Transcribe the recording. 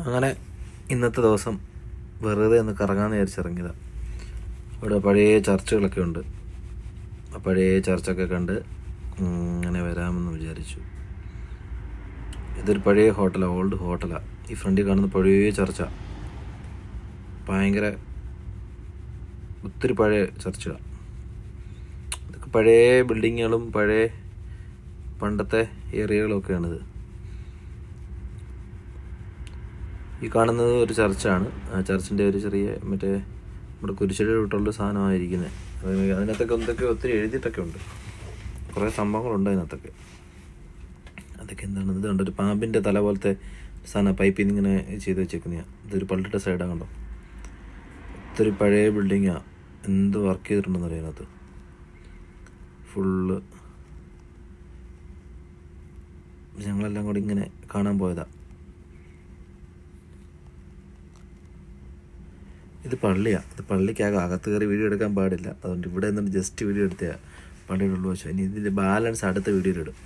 അങ്ങനെ ഇന്നത്തെ ദിവസം വെറുതെ ഒന്ന് കറങ്ങാമെന്ന് വിചാരിച്ചിറങ്ങിയതാണ്. ഇവിടെ പഴയ ചർച്ചുകളൊക്കെ ഉണ്ട്. ആ പഴയ ചർച്ചൊക്കെ കണ്ട് അങ്ങനെ വരാമെന്ന് വിചാരിച്ചു. ഇതൊരു പഴയ ഹോട്ടലാണ്, ഓൾഡ് ഹോട്ടലാണ്. ഈ ഫ്രണ്ടിൽ കാണുന്ന പഴയ ചർച്ച ഭയങ്കര ഒത്തിരി പഴയ ചർച്ചകളാണ്. ഇതൊക്കെ പഴയ ബിൽഡിങ്ങുകളും പഴയ പണ്ടത്തെ ഏരിയകളൊക്കെയാണിത്. ഈ കാണുന്നത് ഒരു ചർച്ചാണ്. ആ ചർച്ചിൻ്റെ ഒരു ചെറിയ നമ്മുടെ കുരിശടി വിട്ടുള്ള സാധനമായിരിക്കുന്നത്. അതിനകത്തൊക്കെ എന്തൊക്കെ ഒത്തിരി എഴുതിയിട്ടൊക്കെ ഉണ്ട്. കുറേ സംഭവങ്ങളുണ്ട് അതിനകത്തൊക്കെ. അതൊക്കെ എന്താണ്, ഇതുണ്ട് ഒരു പാമ്പിൻ്റെ തല പോലത്തെ സാധനം പൈപ്പിൽ നിന്ന് ഇങ്ങനെ ചെയ്ത് വെച്ചേക്കുന്നതാണ്. ഇതൊരു പള്ളിയുടെ സൈഡാണ് കണ്ടോ. ഒത്തിരി പഴയ ബിൽഡിങ്ങാണ്. എന്ത് വർക്ക് ചെയ്തിട്ടുണ്ടെന്ന് അറിയാം അതിനകത്ത്. ഫുള്ള് ഞങ്ങളെല്ലാം കൂടി ഇങ്ങനെ കാണാൻ പോയതാണ്. ഇത് പള്ളിയാണ്. ഇത് പള്ളിക്കകം അകത്ത് കയറി വീഡിയോ എടുക്കാൻ പാടില്ല. അതുകൊണ്ട് ഇവിടെ നിന്നിട്ട് ജസ്റ്റ് വീഡിയോ എടുത്തതാണ് പള്ളിയുടെ ഉള്ളു വശം. ഇനി ഇതിൻ്റെ ബാലൻസ് അടുത്ത വീഡിയോയിലിടും.